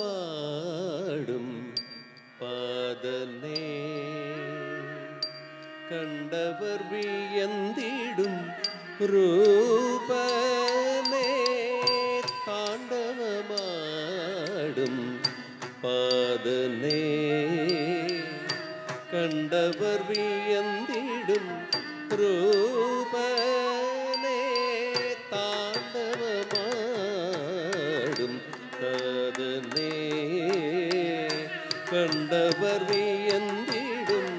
தாண்டவமாடும் பாதனே கண்டவர் வியந்திடும் ரூபனே தாண்டவமாடும் பாதனே கண்டவர் வியந்திடும் ரூபனே தாண்டவமாடும் பாதனே கண்டவர் வியந்திடும்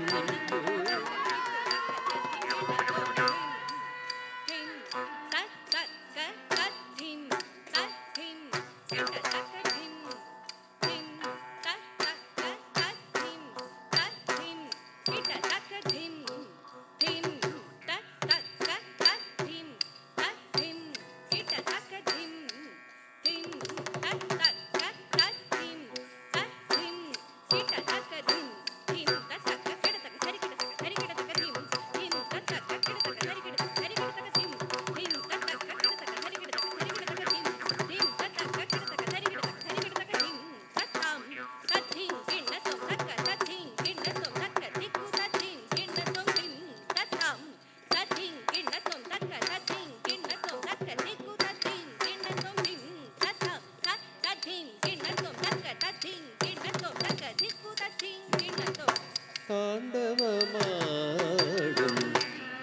தாண்டவமாடும்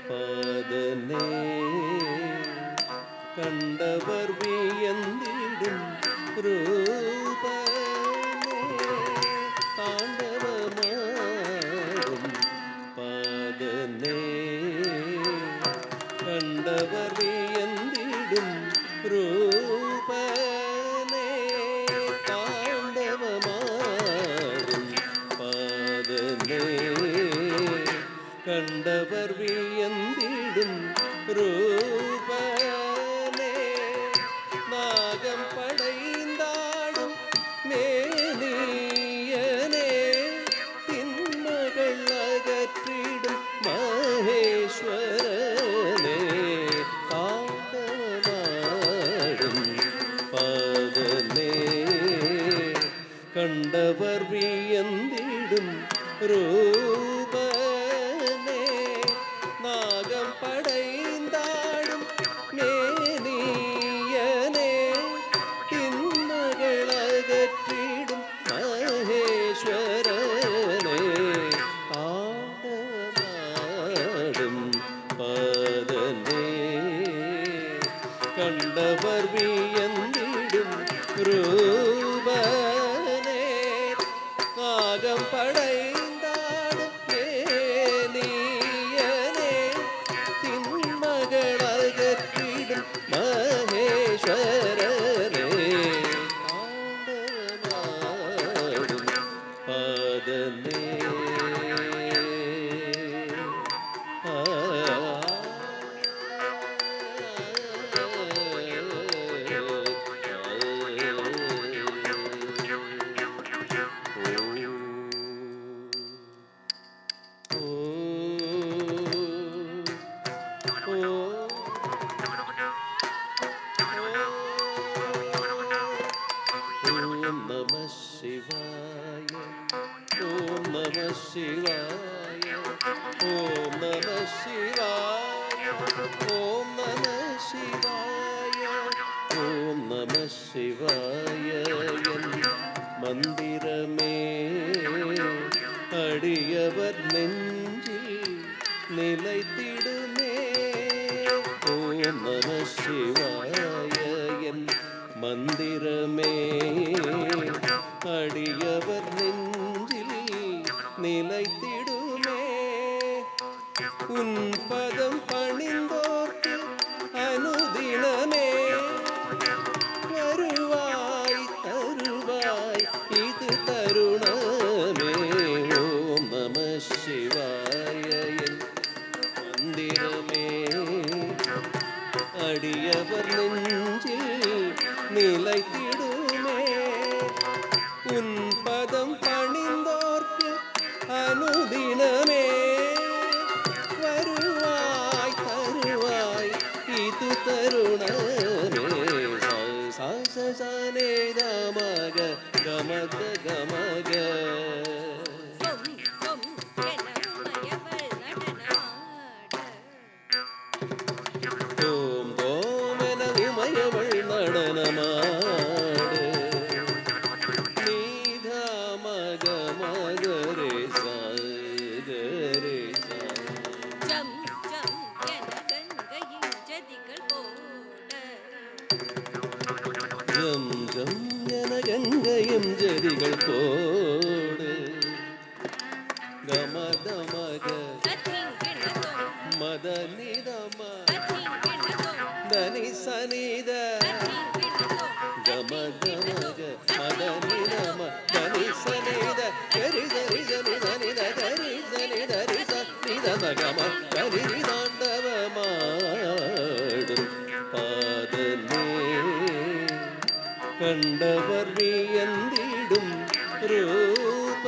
பாதனே கண்டவர் வியந்திடும் ரூபனே தாண்டவமாடும் பாதனே கண்டவர் வியந்திடும் ரூபனே தாண்டவமாடும் பாதனே கண்டவர் வியந்திடும் ரூபனே நாகம் படைந்தாடும் மேனியனே திண்மகள் அகற்றிடும் மகேஸ்வரனே தாண்டவமாடும் பாதனே கண்டவர் வியந்திடும் ரூபனே நாகம் படைந்தாடும் மேனியனே திண்மகள் அகற்றிடும் மகேஸ்வரனே ஆண்டவமாடும் பாதனே கண்டவர் வியந்திடும் ரூபனே நாகம் படைந்தாடும் மேனியனே திண்மகள் அகற்றிடும் மகேஸ்வரனே ஆண்டவமாடும் பாதனே Om Namah Shivaya, Om Namah Shivaya, Om Namah Shivaya, Om Namah Shivaya, Om Namah Shivaya. மந்திரமே அடியவர் நெஞ்சில் நிலைத்திடுமே. ஓம் நம சிவாய என் மந்திரமே அடியவர் நெஞ்சில் நிலைத்திடுமே. உன் பதம் பணிந்தோர்க்கு அனுதினமே வருவாய் தருவாய் இது தருணமே. ஓம் நம சிவாய என் மந்திரமே அடியவர் நெஞ்சில் நிலைத்திடுமே. உன் பதம் பணிந்தோர்க்கு அனுதினமே வருவாய் தருவாய் இது தருணமே. சா நேதமக கமத கமக தோம் தோமென உமையவள் நடனமாடு நீதமக மகரே சகரே ஜம் ஜம் என கங்கையும் ஜதிகள் போடு கமதமக மத நிதம தனி சனித கமதமக மத நிதம தனி சனித கரி தரி ஜனி தனித கரி ஜனி தரி சனிதம கம கரி தாண்டவமாடும் பாதனே கண்டவர் வியந்திடும் ரூப